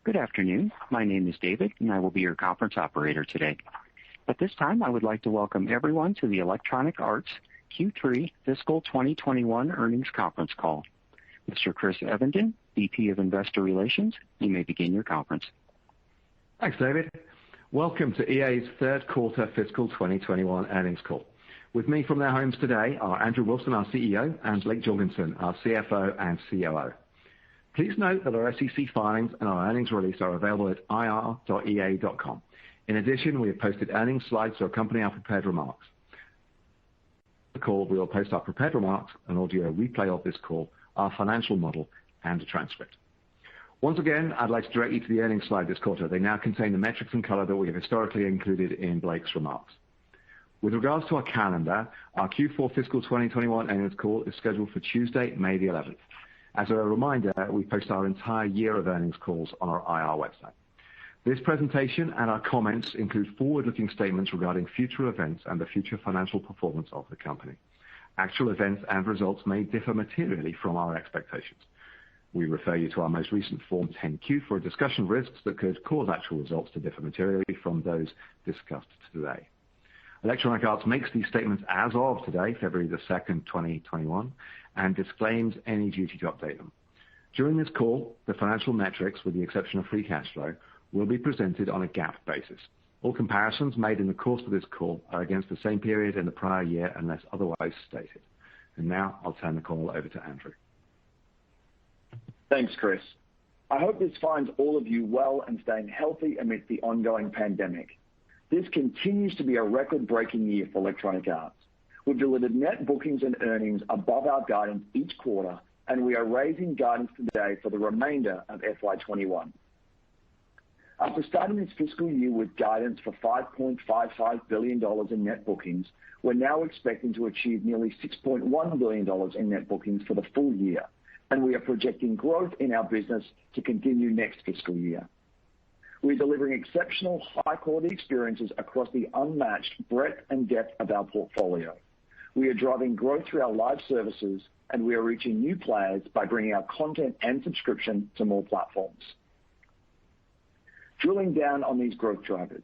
Good afternoon. My name is David, and I will be your conference operator today. At this time, I would like to welcome everyone to the Electronic Arts Q3 Fiscal 2021 Earnings Conference Call. Mr. Chris Evenden, VP of Investor Relations, you may begin your conference. Thanks, David. Welcome to EA's third quarter fiscal 2021 earnings call. With me from their homes today are Andrew Wilson, our CEO, and Blake Jorgensen, our CFO and COO. Please note that our SEC filings and our earnings release are available at ir.ea.com. In addition, we have posted earnings slides to accompany our prepared remarks. The call, we will post our prepared remarks, an audio replay of this call, our financial model, and a transcript. Once again, I'd like to direct you to the earnings slide this quarter. They now contain the metrics and color that we have historically included in Blake's remarks. With regards to our calendar, our Q4 fiscal 2021 earnings call is scheduled for Tuesday, May the 11th. As a reminder, we post our entire year of earnings calls on our IR website. This presentation and our comments include forward-looking statements regarding future events and the future financial performance of the company. Actual events and results may differ materially from our expectations. We refer you to our most recent Form 10-Q for a discussion of risks that could cause actual results to differ materially from those discussed today. Electronic Arts makes these statements as of today, February the 2nd, 2021, and disclaims any duty to update them. During this call, the financial metrics, with the exception of free cash flow, will be presented on a GAAP basis. All comparisons made in the course of this call are against the same period in the prior year unless otherwise stated. And now I'll turn the call over to Andrew. Thanks, Chris. I hope this finds all of you well and staying healthy amidst the ongoing pandemic. This continues to be a record-breaking year for Electronic Arts. We've delivered net bookings and earnings above our guidance each quarter, and we are raising guidance today for the remainder of FY21. After starting this fiscal year with guidance for $5.55 billion in net bookings, we're now expecting to achieve nearly $6.1 billion in net bookings for the full year, and we are projecting growth in our business to continue next fiscal year. We're delivering exceptional high-quality experiences across the unmatched breadth and depth of our portfolio. We are driving growth through our live services, and we are reaching new players by bringing our content and subscription to more platforms. Drilling down on these growth drivers,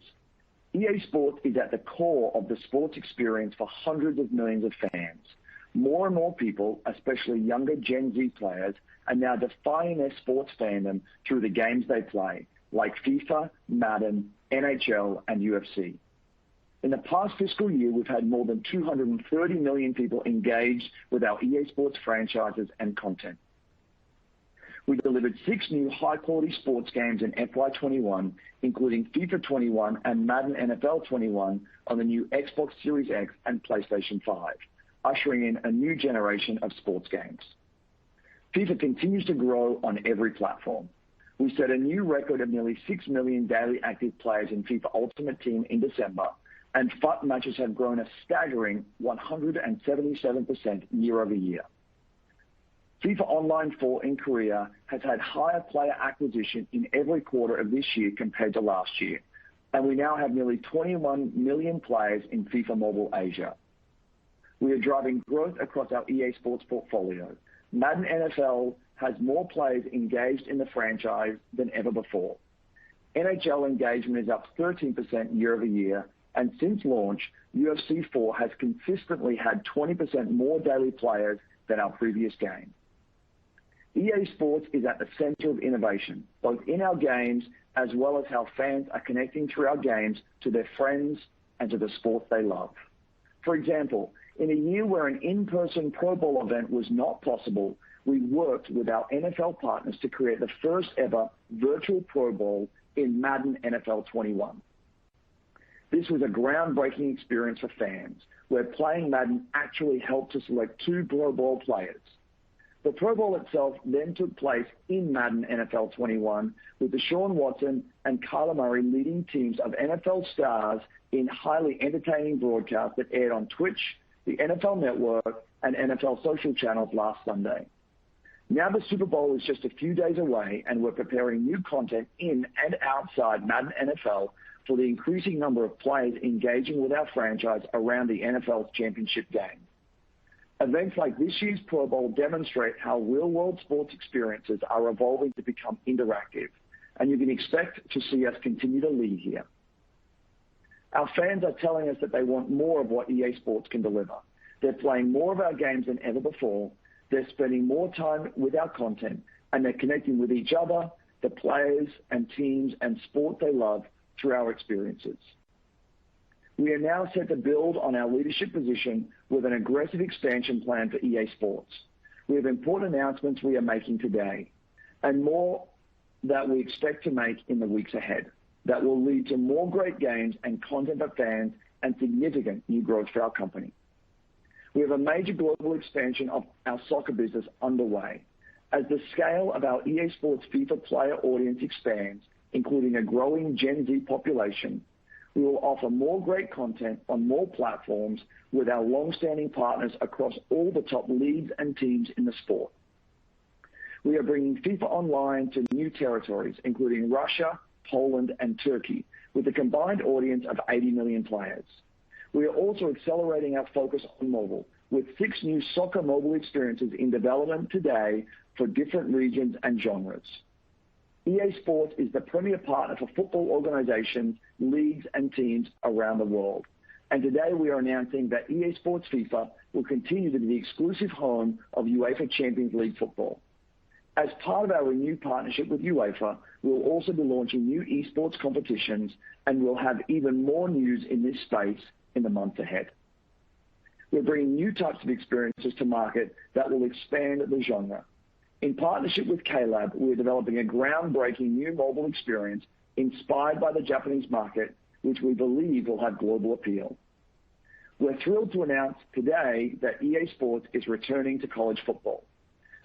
EA Sports is at the core of the sports experience for hundreds of millions of fans. More and more people, especially younger Gen Z players, are now defining their sports fandom through the games they play, like FIFA, Madden, NHL, and UFC. In the past fiscal year, we've had more than 230 million people engaged with our EA Sports franchises and content. We delivered 6 new high-quality sports games in FY21, including FIFA 21 and Madden NFL 21 on the new Xbox Series X and PlayStation 5, ushering in a new generation of sports games. FIFA continues to grow on every platform. We set a new record of nearly 6 million daily active players in FIFA Ultimate Team in December, and FUT matches have grown a staggering 177% year over year. FIFA Online 4 in Korea has had higher player acquisition in every quarter of this year compared to last year, and we now have nearly 21 million players in FIFA Mobile Asia. We are driving growth across our EA Sports portfolio. Madden NFL has more players engaged in the franchise than ever before. NHL engagement is up 13% year over year, and since launch, UFC 4 has consistently had 20% more daily players than our previous game. EA Sports is at the center of innovation, both in our games as well as how fans are connecting through our games to their friends and to the sports they love. For example, in a year where an in-person Pro Bowl event was not possible, we worked with our NFL partners to create the first ever virtual Pro Bowl in Madden NFL 21. This was a groundbreaking experience for fans, where playing Madden actually helped to select 2 Pro Bowl players. The Pro Bowl itself then took place in Madden NFL 21, with Deshaun Watson and Kyler Murray leading teams of NFL stars in highly entertaining broadcasts that aired on Twitch, the NFL Network, and NFL social channels last Sunday. Now the Super Bowl is just a few days away, and we're preparing new content in and outside Madden NFL for the increasing number of players engaging with our franchise around the NFL's championship game. Events like this year's Pro Bowl demonstrate how real-world sports experiences are evolving to become interactive, and you can expect to see us continue to lead here. Our fans are telling us that they want more of what EA Sports can deliver. They're playing more of our games than ever before, they're spending more time with our content, and they're connecting with each other, the players and teams and sport they love through our experiences. We are now set to build on our leadership position with an aggressive expansion plan for EA Sports. We have important announcements we are making today, and more that we expect to make in the weeks ahead that will lead to more great games and content for fans and significant new growth for our company. We have a major global expansion of our soccer business underway. As the scale of our EA Sports FIFA player audience expands, including a growing Gen Z population, we will offer more great content on more platforms with our long-standing partners across all the top leagues and teams in the sport. We are bringing FIFA Online to new territories, including Russia, Poland, and Turkey, with a combined audience of 80 million players. We are also accelerating our focus on mobile, with 6 new soccer mobile experiences in development today for different regions and genres. EA Sports is the premier partner for football organizations, leagues, and teams around the world. And today we are announcing that EA Sports FIFA will continue to be the exclusive home of UEFA Champions League football. As part of our renewed partnership with UEFA, we will also be launching new esports competitions, and we'll have even more news in this space in the months ahead. We're bringing new types of experiences to market that will expand the genre. In partnership with K-Lab, we're developing a groundbreaking new mobile experience inspired by the Japanese market, which we believe will have global appeal. We're thrilled to announce today that EA Sports is returning to college football.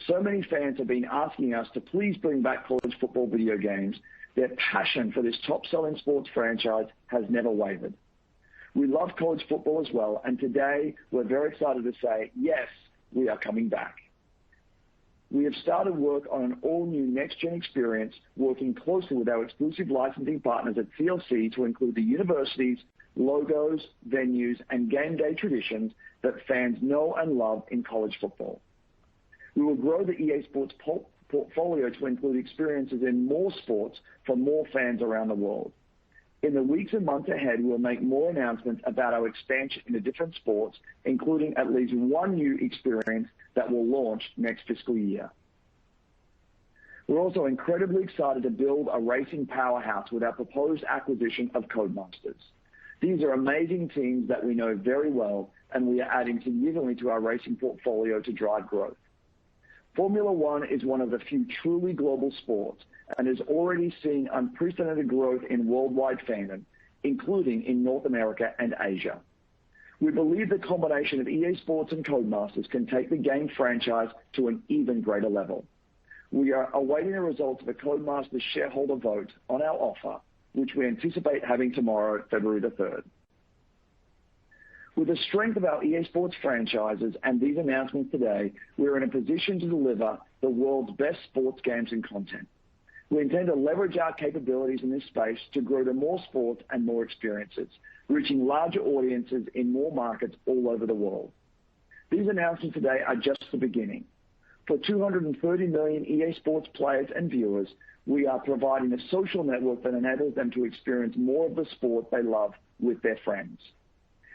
So many fans have been asking us to please bring back college football video games. Their passion for this top-selling sports franchise has never wavered. We love college football as well, and today we're very excited to say, yes, we are coming back. We have started work on an all-new next-gen experience, working closely with our exclusive licensing partners at CLC to include the universities, logos, venues, and game day traditions that fans know and love in college football. We will grow the EA Sports portfolio to include experiences in more sports for more fans around the world. In the weeks and months ahead, we'll make more announcements about our expansion into different sports, including at least one new experience that will launch next fiscal year. We're also incredibly excited to build a racing powerhouse with our proposed acquisition of Codemasters. These are amazing teams that we know very well, and we are adding significantly to our racing portfolio to drive growth. Formula One is one of the few truly global sports and is already seeing unprecedented growth in worldwide fandom, including in North America and Asia. We believe the combination of EA Sports and Codemasters can take the game franchise to an even greater level. We are awaiting the results of the Codemasters shareholder vote on our offer, which we anticipate having tomorrow, February the 3rd. With the strength of our EA Sports franchises and these announcements today, we are in a position to deliver the world's best sports games and content. We intend to leverage our capabilities in this space to grow to more sports and more experiences, reaching larger audiences in more markets all over the world. These announcements today are just the beginning. For 230 million EA Sports players and viewers, we are providing a social network that enables them to experience more of the sport they love with their friends.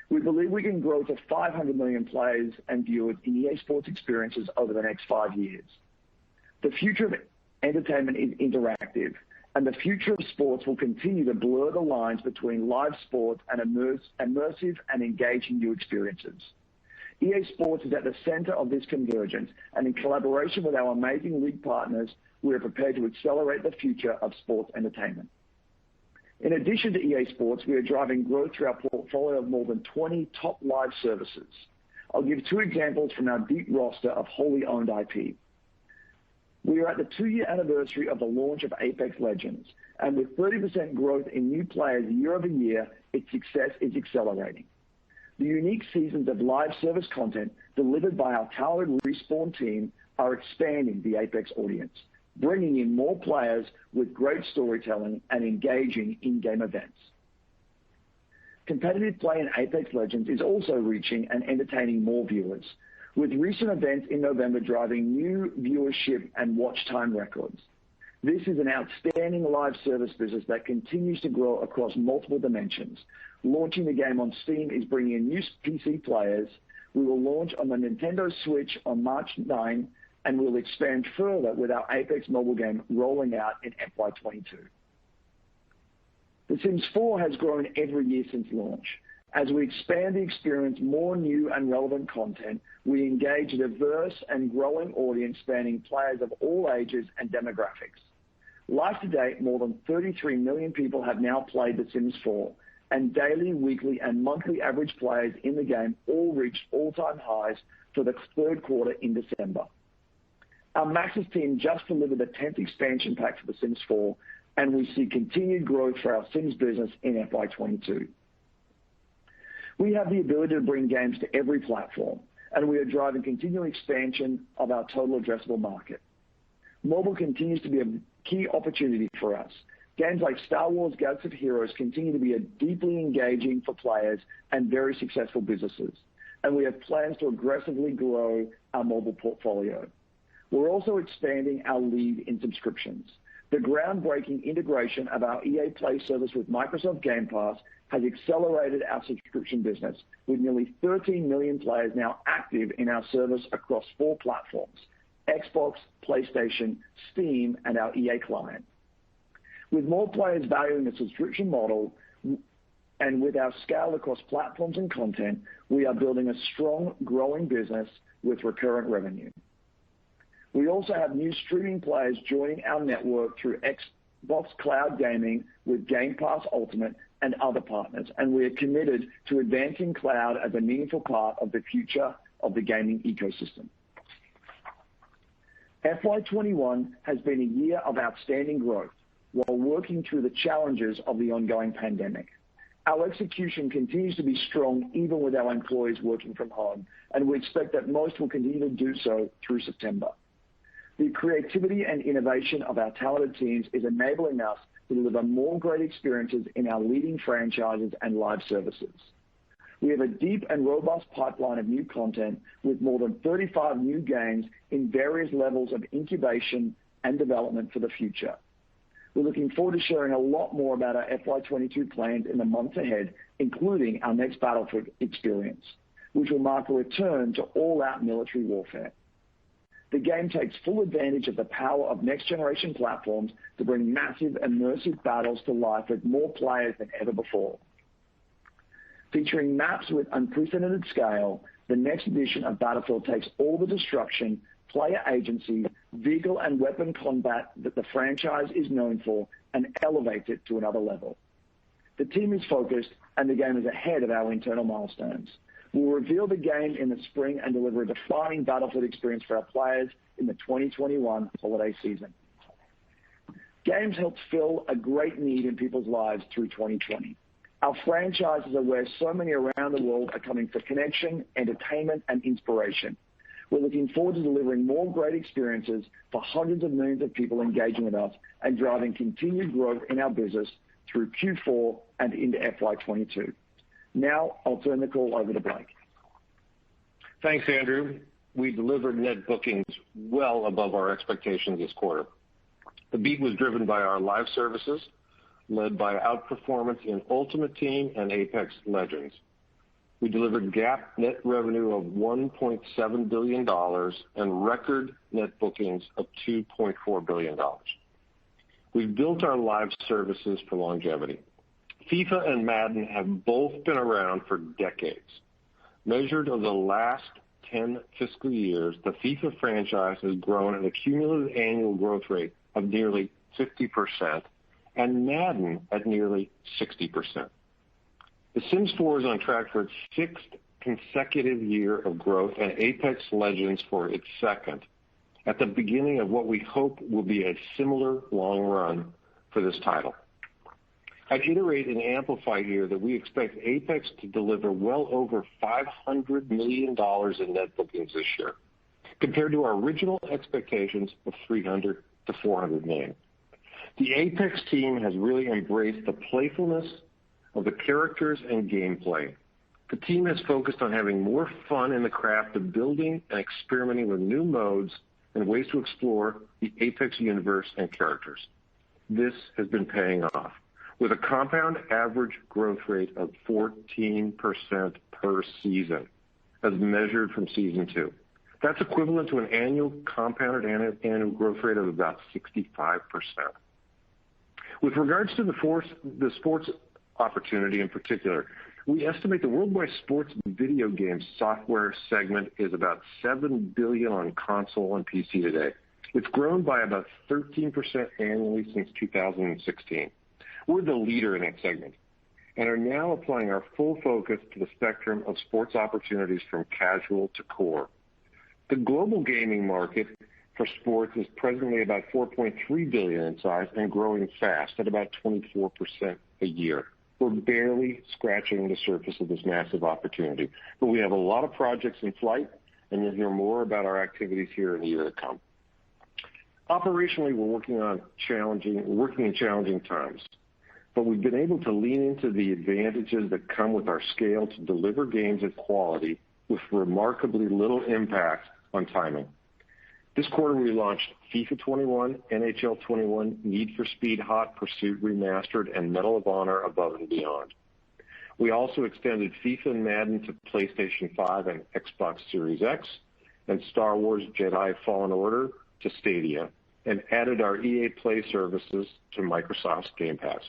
We believe we can grow to 500 million players and viewers in EA Sports experiences over the next 5 years. The future of entertainment is interactive, and the future of sports will continue to blur the lines between live sports and immersive and engaging new experiences. EA Sports is at the center of this convergence, and in collaboration with our amazing league partners, we are prepared to accelerate the future of sports entertainment. In addition to EA Sports, we are driving growth through our portfolio of more than 20 top live services. I'll give 2 examples from our deep roster of wholly owned IP. We are at the 2-year anniversary of the launch of Apex Legends, and with 30% growth in new players year over year, its success is accelerating. The unique seasons of live service content delivered by our talented Respawn team are expanding the Apex audience, bringing in more players with great storytelling and engaging in-game events. Competitive play in Apex Legends is also reaching and entertaining more viewers, with recent events in November driving new viewership and watch time records. This is an outstanding live service business that continues to grow across multiple dimensions. Launching the game on Steam is bringing in new PC players. We will launch on the Nintendo Switch on March 9, and we'll expand further with our Apex mobile game rolling out in FY22. The Sims 4 has grown every year since launch. As we expand the experience, more new and relevant content, we engage a diverse and growing audience spanning players of all ages and demographics. Live to date, more than 33 million people have now played The Sims 4, and daily, weekly, and monthly average players in the game all reached all-time highs for the third quarter in December. Our Maxis team just delivered the 10th expansion pack for The Sims 4, and we see continued growth for our Sims business in FY22. We have the ability to bring games to every platform, and we are driving continual expansion of our total addressable market. Mobile continues to be a key opportunity for us. Games like Star Wars Galaxy of Heroes continue to be deeply engaging for players and very successful businesses, and we have plans to aggressively grow our mobile portfolio. We're also expanding our lead in subscriptions. The groundbreaking integration of our EA Play service with Microsoft Game Pass has accelerated our subscription business, with nearly 13 million players now active in our service across 4 platforms: Xbox, PlayStation, Steam, and our EA client. With more players valuing the subscription model, and with our scale across platforms and content, we are building a strong, growing business with recurrent revenue. We also have new streaming players joining our network through Xbox Cloud Gaming with Game Pass Ultimate and other partners, and we are committed to advancing cloud as a meaningful part of the future of the gaming ecosystem. FY21 has been a year of outstanding growth while working through the challenges of the ongoing pandemic. Our execution continues to be strong even with our employees working from home, and we expect that most will continue to do so through September. The creativity and innovation of our talented teams is enabling us to deliver more great experiences in our leading franchises and live services. We have a deep and robust pipeline of new content with more than 35 new games in various levels of incubation and development for the future. We're looking forward to sharing a lot more about our FY22 plans in the months ahead, including our next Battlefield experience, which will mark a return to all-out military warfare. The game takes full advantage of the power of next-generation platforms to bring massive, immersive battles to life with more players than ever before. Featuring maps with unprecedented scale, the next edition of Battlefield takes all the destruction, player agency, vehicle and weapon combat that the franchise is known for and elevates it to another level. The team is focused, and the game is ahead of our internal milestones. We'll reveal the game in the spring and deliver a defining Battlefield experience for our players in the 2021 holiday season. Games helped fill a great need in people's lives through 2020. Our franchises are where so many around the world are coming for connection, entertainment, and inspiration. We're looking forward to delivering more great experiences for hundreds of millions of people engaging with us and driving continued growth in our business through Q4 and into FY22. Now, I'll turn the call over to Blake. Thanks, Andrew. We delivered net bookings well above our expectations this quarter. The beat was driven by our live services, led by outperformance in Ultimate Team and Apex Legends. We delivered GAAP net revenue of $1.7 billion and record net bookings of $2.4 billion. We've built our live services for longevity. FIFA and Madden have both been around for decades. Measured over the last 10 fiscal years, the FIFA franchise has grown at a cumulative annual growth rate of nearly 50%, and Madden at nearly 60%. The Sims 4 is on track for its 6th consecutive year of growth, and Apex Legends for its 2nd, at the beginning of what we hope will be a similar long run for this title. I'd iterate and amplify here that we expect Apex to deliver well over $500 million in net bookings this year, compared to our original expectations of $300 to $400 million. The Apex team has really embraced the playfulness of the characters and gameplay. The team has focused on having more fun in the craft of building and experimenting with new modes and ways to explore the Apex universe and characters. This has been paying off, with a compound average growth rate of 14% per season, as measured from Season 2. That's equivalent to an annual compounded annual growth rate of about 65%. With regards to the sports opportunity in particular, we estimate the worldwide sports video games software segment is about $7 billion on console and PC today. It's grown by about 13% annually since 2016. We're the leader in that segment and are now applying our full focus to the spectrum of sports opportunities from casual to core. The global gaming market for sports is presently about $4.3 billion in size and growing fast at about 24% a year. We're barely scratching the surface of this massive opportunity, but we have a lot of projects in flight, and you'll hear more about our activities here in the year to come. Operationally, we're working in challenging times, but we've been able to lean into the advantages that come with our scale to deliver games of quality with remarkably little impact on timing. This quarter, we launched FIFA 21, NHL 21, Need for Speed Hot Pursuit Remastered, and Medal of Honor Above and Beyond. We also extended FIFA and Madden to PlayStation 5 and Xbox Series X, and Star Wars Jedi Fallen Order to Stadia, and added our EA Play services to Microsoft's Game Pass.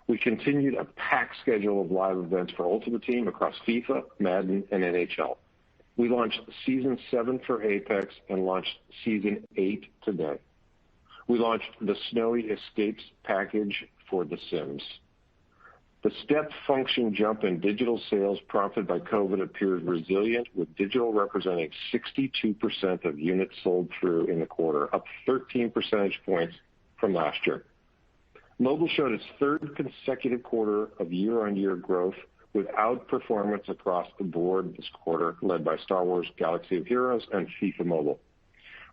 We continued a packed schedule of live events for Ultimate Team across FIFA, Madden, and NHL. We launched Season 7 for Apex and launched Season 8 today. We launched the Snowy Escapes package for The Sims. The step function jump in digital sales prompted by COVID appears resilient, with digital representing 62% of units sold through in the quarter, up 13 percentage points from last year. Mobile showed its third consecutive quarter of year-on-year growth, with outperformance across the board this quarter, led by Star Wars Galaxy of Heroes and FIFA Mobile.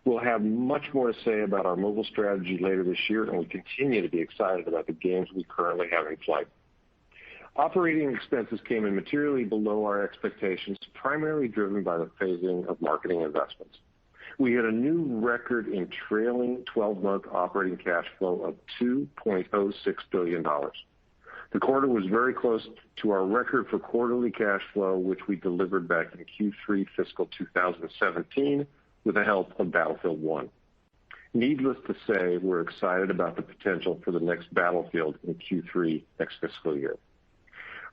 We'll have much more to say about our mobile strategy later this year, and we continue to be excited about the games we currently have in flight. Operating expenses came in materially below our expectations, primarily driven by the phasing of marketing investments. We had a new record in trailing 12-month operating cash flow of $2.06 billion. The quarter was very close to our record for quarterly cash flow, which we delivered back in Q3 fiscal 2017 with the help of Battlefield 1. Needless to say, we're excited about the potential for the next Battlefield in Q3 next fiscal year.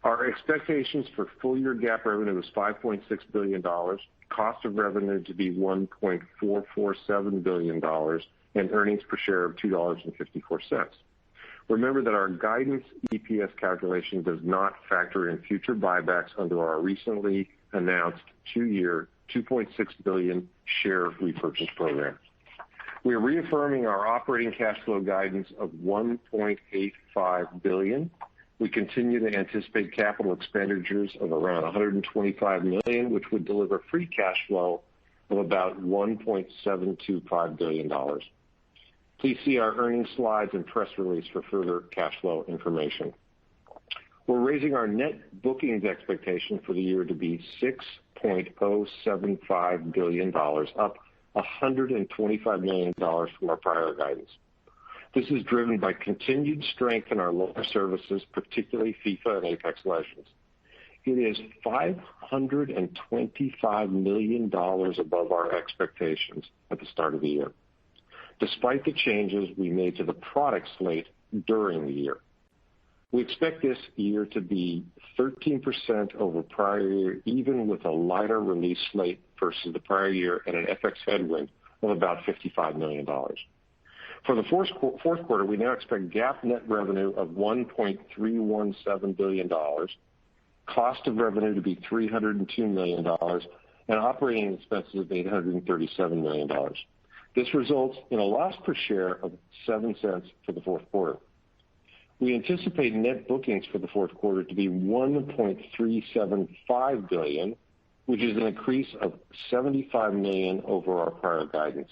Our expectations for full-year GAAP revenue is $5.6 billion, cost of revenue to be $1.447 billion, and earnings per share of $2.54. Remember that our guidance EPS calculation does not factor in future buybacks under our recently announced 2-year, $2.6 billion share repurchase program. We are reaffirming our operating cash flow guidance of $1.85 billion. We continue to anticipate capital expenditures of around $125 million, which would deliver free cash flow of about $1.725 billion. Please see our earnings slides and press release for further cash flow information. We're raising our net bookings expectation for the year to be $6.075 billion, up $125 million from our prior guidance. This is driven by continued strength in our local services, particularly FIFA and Apex Legends. It is $525 million above our expectations at the start of the year, despite the changes we made to the product slate during the year. We expect this year to be 13% over prior year, even with a lighter release slate versus the prior year and an FX headwind of about $55 million. For the fourth quarter, we now expect GAAP net revenue of $1.317 billion, cost of revenue to be $302 million, and operating expenses of $837 million. This results in a loss per share of 7 cents for the fourth quarter. We anticipate net bookings for the fourth quarter to be $1.375 billion, which is an increase of $75 million over our prior guidance.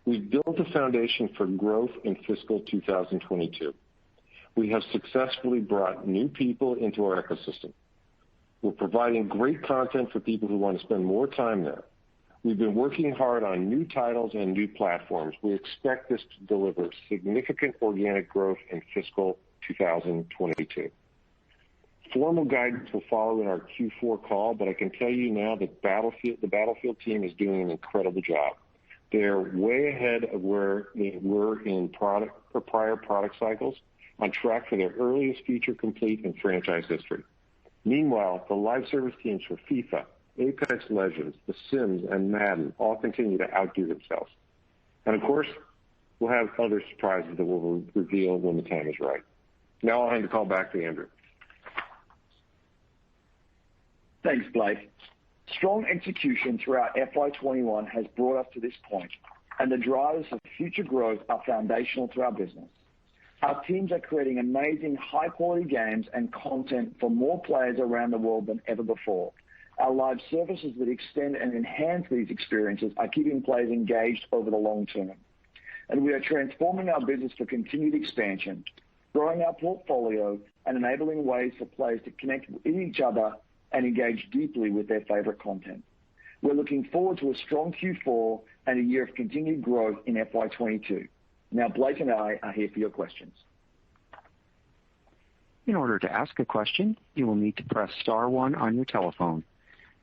We've built a foundation for growth in fiscal 2022. We have successfully brought new people into our ecosystem. We're providing great content for people who want to spend more time there. We've been working hard on new titles and new platforms. We expect this to deliver significant organic growth in fiscal 2022. Formal guidance will follow in our Q4 call, but I can tell you now that the Battlefield team is doing an incredible job. They're way ahead of where they were in prior product cycles, on track for their earliest feature complete in franchise history. Meanwhile, the live service teams for FIFA, Apex Legends, The Sims, and Madden all continue to outdo themselves. And of course, we'll have other surprises that we'll reveal when the time is right. Now I'll hand the call back to Andrew. Thanks, Blake. Strong execution throughout FY21 has brought us to this point, and the drivers of future growth are foundational to our business. Our teams are creating amazing, high-quality games and content for more players around the world than ever before. Our live services that extend and enhance these experiences are keeping players engaged over the long term. And we are transforming our business for continued expansion, growing our portfolio, and enabling ways for players to connect with each other and engage deeply with their favorite content. We're looking forward to a strong Q4 and a year of continued growth in FY22. Now, Blake and I are here for your questions. In order to ask a question, you will need to press star 1 on your telephone.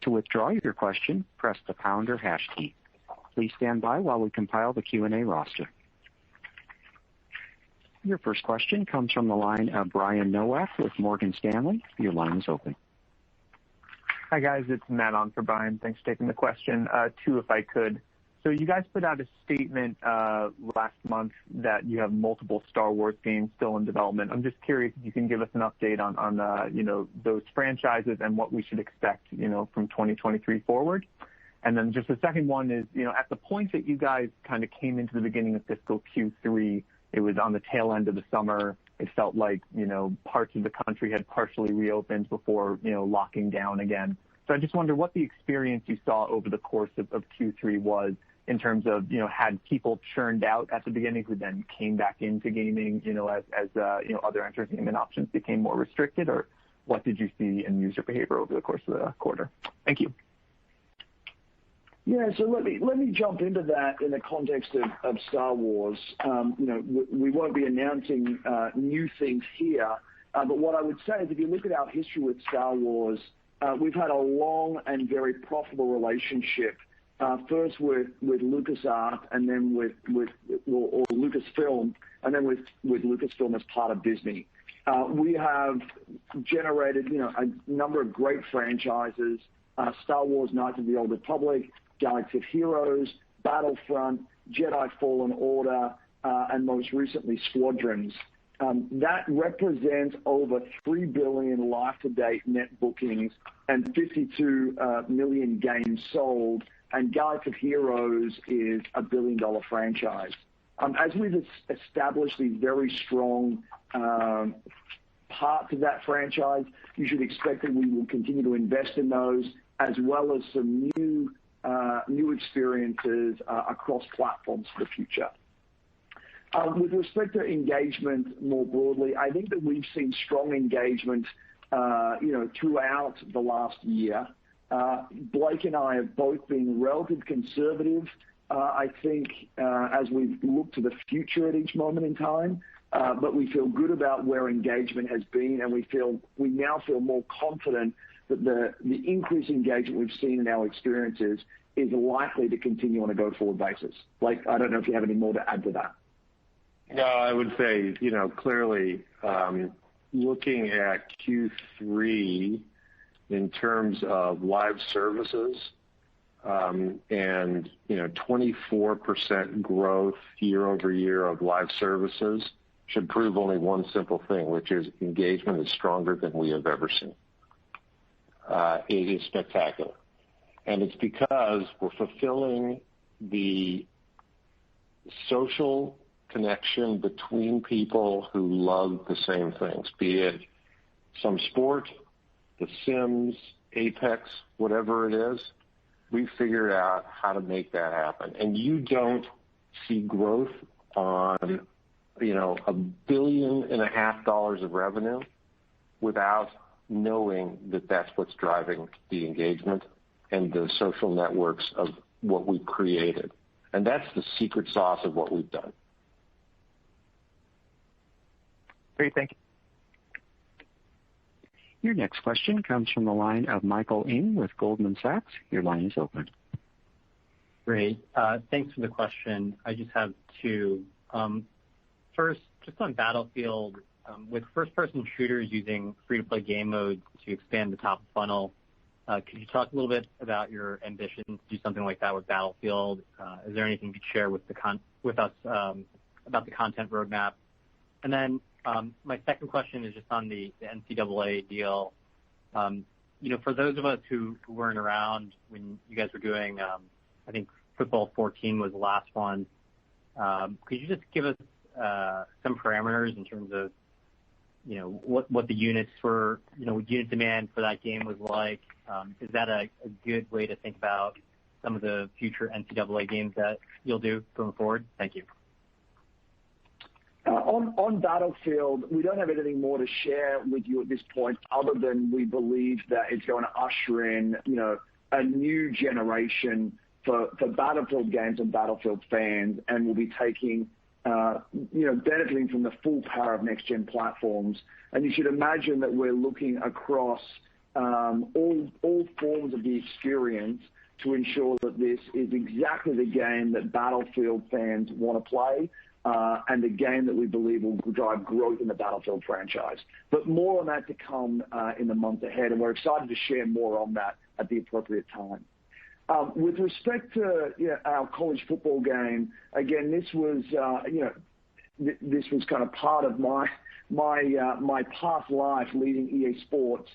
To withdraw your question, press the pound or hash key. Please stand by while we compile the Q&A roster. Your first question comes from the line of Brian Nowak with Morgan Stanley. Your line is open. Hi, guys. It's Matt on for Brian. Thanks for taking the question. 2, if I could. So you guys put out a statement last month that you have multiple Star Wars games still in development. I'm just curious if you can give us an update on those franchises and what we should expect, from 2023 forward. And then just the second one is, at the point that you guys kind of came into the beginning of fiscal Q3, it was on the tail end of the summer. It felt like, parts of the country had partially reopened before, locking down again. So I just wonder what the experience you saw over the course of Q3 was in terms of, had people churned out at the beginning who then came back into gaming, as other entertainment options became more restricted, or what did you see in user behavior over the course of the quarter? Thank you. Yeah, so let me jump into that in the context of Star Wars. We won't be announcing new things here, but what I would say is if you look at our history with Star Wars, we've had a long and very profitable relationship. First with LucasArts, and then with Lucasfilm, and then with Lucasfilm as part of Disney. We have generated, a number of great franchises: Star Wars: Knights of the Old Republic, Galaxy of Heroes, Battlefront, Jedi: Fallen Order, and most recently Squadrons. That represents over 3 billion life-to-date net bookings and 52 million games sold. And Galaxy of Heroes is a billion-dollar franchise. As we've established these very strong parts of that franchise, you should expect that we will continue to invest in those, as well as some new experiences across platforms for the future. With respect to engagement more broadly, I think that we've seen strong engagement, throughout the last year. Blake and I have both been relatively conservative, I think, as we've looked to the future at each moment in time. But we feel good about where engagement has been, and we now feel more confident that the increased engagement we've seen in our experiences is likely to continue on a go-forward basis. Blake, I don't know if you have any more to add to that. No, I would say, clearly, looking at Q3 in terms of live services, and 24% growth year over year of live services should prove only one simple thing, which is engagement is stronger than we have ever seen. It is spectacular. And it's because we're fulfilling the social connection between people who love the same things, be it some sport, The Sims, Apex, whatever it is. We've figured out how to make that happen. And you don't see growth on, $1.5 billion of revenue without knowing that that's what's driving the engagement and the social networks of what we've created. And that's the secret sauce of what we've done. Great, thank you. Your next question comes from the line of Michael Ng with Goldman Sachs. Your line is open. Great. Thanks for the question. I just have two. First, just on Battlefield, with first-person shooters using free-to-play game modes to expand the top of funnel, could you talk a little bit about your ambition to do something like that with Battlefield? Is there anything you could share with us about the content roadmap? And then my second question is just on the NCAA deal. For those of us who weren't around when you guys were doing, I think Football 14 was the last one. Could you just give us some parameters in terms of, what the units for, unit demand for that game was like? Is that a good way to think about some of the future NCAA games that you'll do going forward? Thank you. On Battlefield, we don't have anything more to share with you at this point other than we believe that it's going to usher in, a new generation for Battlefield games and Battlefield fans, and we'll be taking, benefiting from the full power of next-gen platforms. And you should imagine that we're looking across all forms of the experience to ensure that this is exactly the game that Battlefield fans want to play, and the game that we believe will drive growth in the Battlefield franchise. But more on that to come in the months ahead, and we're excited to share more on that at the appropriate time. With respect to our college football game, again, this was kind of part of my past life leading EA Sports.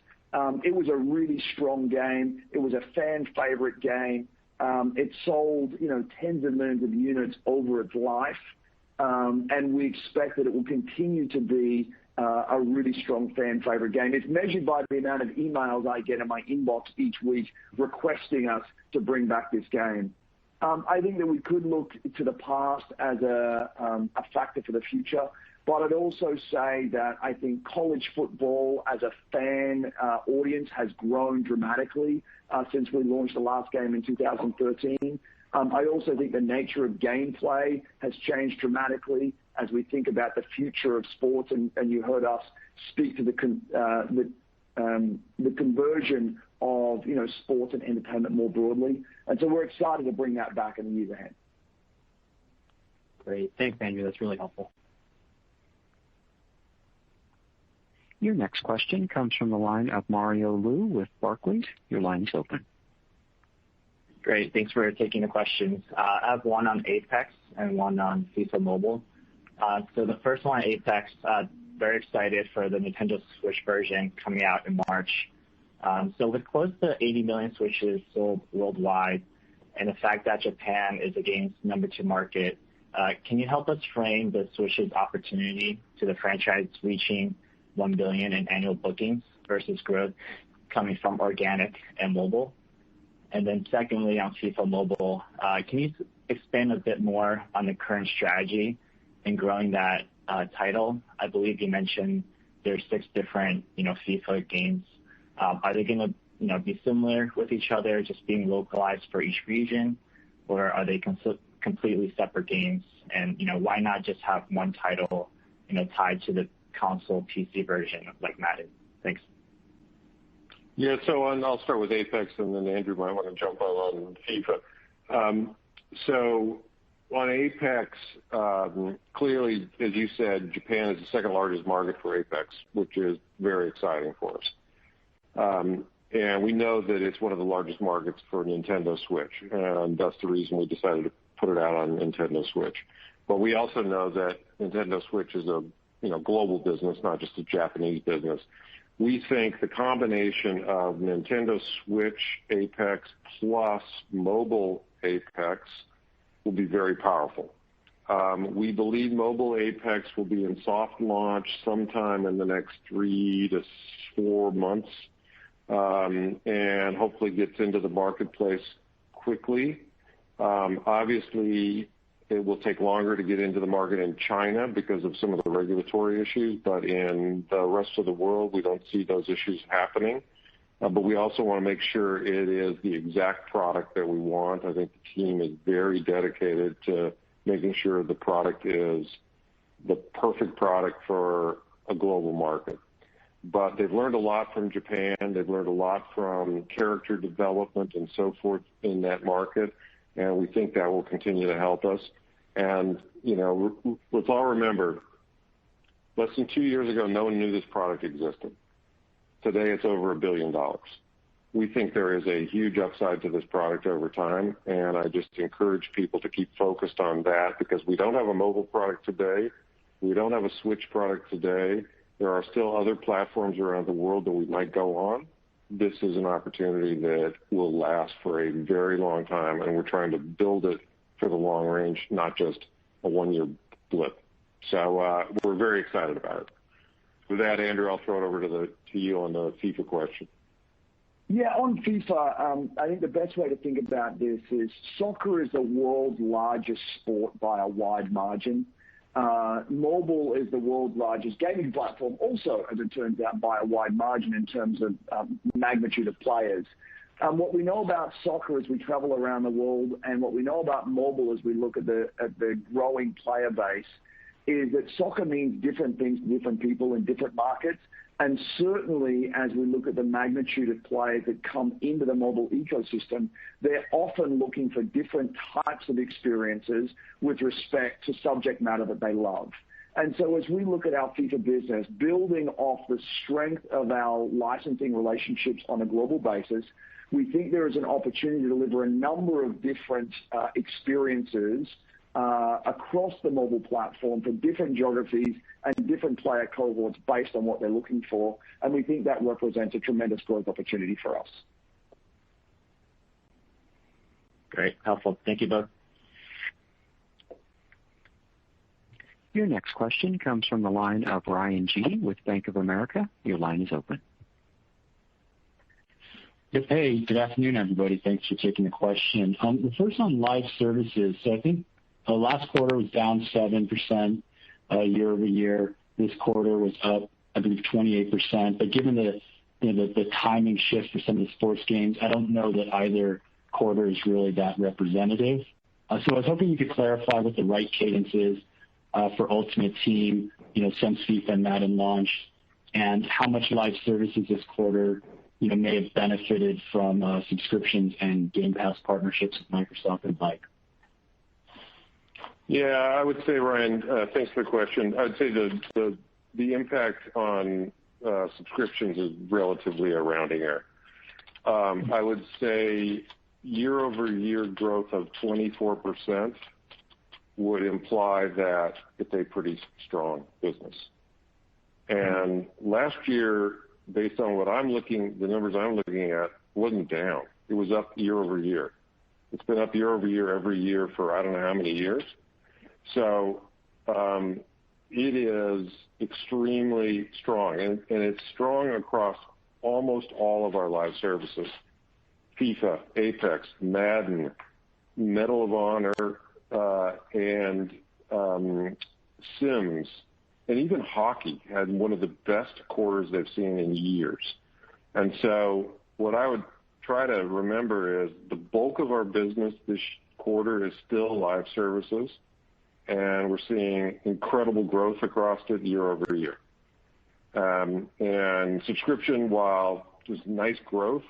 It was a really strong game. It was a fan favorite game. It sold tens of millions of units over its life. And we expect that it will continue to be a really strong fan favorite game. It's measured by the amount of emails I get in my inbox each week requesting us to bring back this game. I think that we could look to the past as a factor for the future, but I'd also say that I think college football as a fan audience has grown dramatically since we launched the last game in 2013. I also think the nature of gameplay has changed dramatically as we think about the future of sports, and you heard us speak to the conversion of sports and entertainment more broadly, and so we're excited to bring that back in the years ahead. Great, thanks, Andrew. That's really helpful. Your next question comes from the line of Mario Lu with Barclays. Your line is open. Great. Thanks for taking the questions. I have one on Apex and one on FIFA Mobile. So the first one, Apex, very excited for the Nintendo Switch version coming out in March. So with close to 80 million Switches sold worldwide and the fact that Japan is the game's number 2 market, can you help us frame the Switch's opportunity to the franchise reaching 1 billion in annual bookings versus growth coming from organic and mobile? And then secondly, on FIFA Mobile, can you expand a bit more on the current strategy in growing that title? I believe you mentioned there's 6 different, FIFA games. Are they going to, be similar with each other, just being localized for each region, or are they completely separate games? And, why not just have one title, tied to the console PC version like Madden? Thanks. Yeah, so I'll start with Apex, and then Andrew might want to jump on FIFA. So on Apex, clearly, as you said, Japan is the second largest market for Apex, which is very exciting for us. And we know that it's one of the largest markets for Nintendo Switch, and that's the reason we decided to put it out on Nintendo Switch. But we also know that Nintendo Switch is a global business, not just a Japanese business. We think the combination of Nintendo Switch Apex plus mobile Apex will be very powerful. We believe mobile Apex will be in soft launch sometime in the next 3 to 4 months, and hopefully gets into the marketplace quickly. Obviously, it will take longer to get into the market in China because of some of the regulatory issues, but in the rest of the world, we don't see those issues happening. but we also want to make sure it is the exact product that we want. I think the team is very dedicated to making sure the product is the perfect product for a global market. But they've learned a lot from Japan. They've learned a lot from character development and so forth in that market, and we think that will continue to help us. And, let's all remember, less than 2 years ago, no one knew this product existed. Today, it's over $1 billion. We think there is a huge upside to this product over time, and I just encourage people to keep focused on that because we don't have a mobile product today. We don't have a Switch product today. There are still other platforms around the world that we might go on. This is an opportunity that will last for a very long time, and we're trying to build it for the long range, not just a one-year blip. So we're very excited about it. With that, Andrew, I'll throw it over to you on the FIFA question. Yeah, on FIFA, I think the best way to think about this is soccer is the world's largest sport by a wide margin. Mobile is the world's largest gaming platform, also, as it turns out, by a wide margin in terms of magnitude of players. What we know about soccer as we travel around the world, and what we know about mobile as we look at the growing player base, is that soccer means different things to different people in different markets. And certainly, as we look at the magnitude of players that come into the mobile ecosystem, they're often looking for different types of experiences with respect to subject matter that they love. And so as we look at our FIFA business, building off the strength of our licensing relationships on a global basis, we think there is an opportunity to deliver a number of different experiences across the mobile platform for different geographies and different player cohorts based on what they're looking for. And we think that represents a tremendous growth opportunity for us. Great. Helpful. Thank you both. Your next question comes from the line of Ryan G. with Bank of America. Your line is open. Yep. Hey, good afternoon, everybody. Thanks for taking the question. The first on live services. So I think last quarter was down 7% year over year. This quarter was up, I believe, 28%. But given the timing shift for some of the sports games, I don't know that either quarter is really that representative. So I was hoping you could clarify what the right cadence is for Ultimate Team, since FIFA and Madden launched, and how much live services this quarter may have benefited from subscriptions and Game Pass partnerships with Microsoft and Mike. Yeah, I would say, Ryan, thanks for the question. I would say the impact on subscriptions is relatively a rounding error. I would say year-over-year growth of 24% would imply that it's a pretty strong business. And last year, based on the numbers I'm looking at, wasn't down. It was up year-over-year. It's been up year-over-year every year for I don't know how many years. So it is extremely strong, and it's strong across almost all of our live services. FIFA, Apex, Madden, Medal of Honor, and Sims, and even hockey had one of the best quarters they've seen in years. And so what I would try to remember is the bulk of our business this quarter is still live services, and we're seeing incredible growth across it year over year. And subscription, while just nice growth,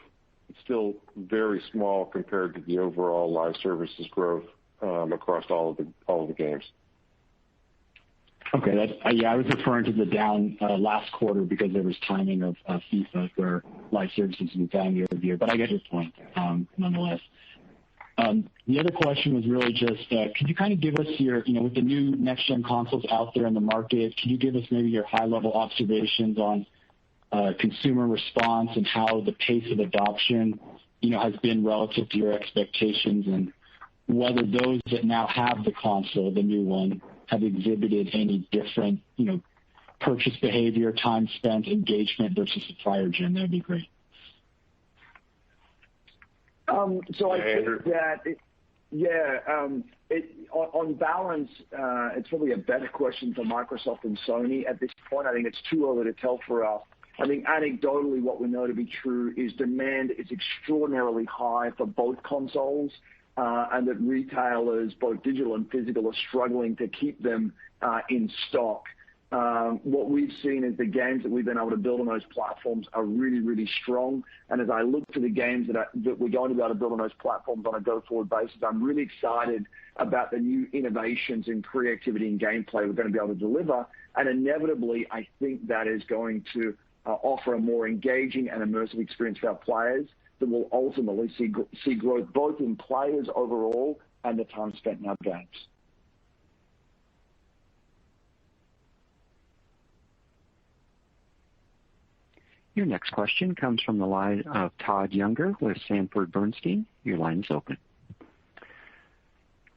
it's still very small compared to the overall live services growth across all of the games. Okay, I was referring to the down last quarter because there was timing of FIFA where live services was down year over year, but I get your point nonetheless. The other question was really just, could you kind of give us your, with the new next-gen consoles out there in the market, can you give us maybe your high-level observations on consumer response and how the pace of adoption, has been relative to your expectations, and whether those that now have the console, the new one, have exhibited any different, purchase behavior, time spent, engagement versus the prior gen? That would be great. So I think that, on balance, it's probably a better question for Microsoft and Sony at this point. I think it's too early to tell for us I think anecdotally what we know to be true is demand is extraordinarily high for both consoles, and that retailers, both digital and physical, are struggling to keep them in stock. What we've seen is the games that we've been able to build on those platforms are really, really strong. And as I look to the games that we're going to be able to build on those platforms on a go-forward basis, I'm really excited about the new innovations in creativity and gameplay we're going to be able to deliver. And inevitably, I think that is going to offer a more engaging and immersive experience for our players that will ultimately see growth both in players overall and the time spent in our games. Your next question comes from the line of Todd Younger with Sanford Bernstein. Your line is open.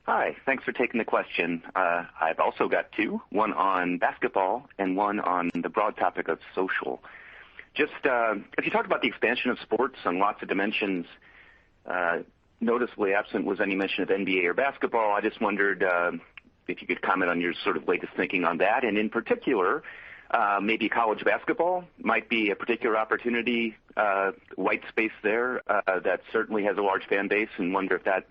Hi, thanks for taking the question. I've also got two, one on basketball and one on the broad topic of social. Just if you talk about the expansion of sports on lots of dimensions, noticeably absent was any mention of NBA or basketball. I just wondered if you could comment on your sort of latest thinking on that, and in particular, maybe college basketball might be a particular opportunity, white space there that certainly has a large fan base, and wonder if that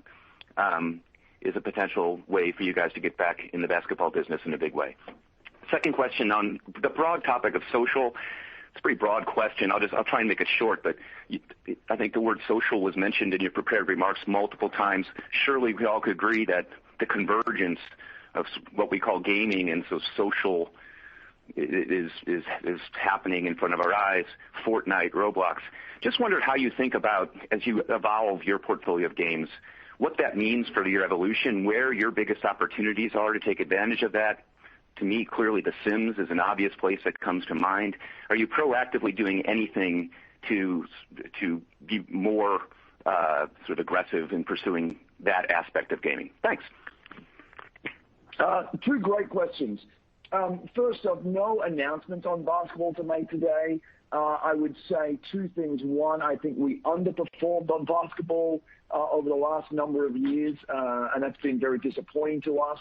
is a potential way for you guys to get back in the basketball business in a big way. Second question on the broad topic of social. It's a pretty broad question. I'll try and make it short, but I think the word social was mentioned in your prepared remarks multiple times. Surely we all could agree that the convergence of what we call gaming and so social is happening in front of our eyes. Fortnite, Roblox. Just wondered how you think about, as you evolve your portfolio of games, what that means for your evolution, where your biggest opportunities are to take advantage of that. To me, clearly The Sims is an obvious place that comes to mind. Are you proactively doing anything to be more sort of aggressive in pursuing that aspect of gaming? Thanks. Two great questions. First off, no announcements on basketball to make today. I would say two things. One, I think we underperformed on basketball over the last number of years, and that's been very disappointing to us.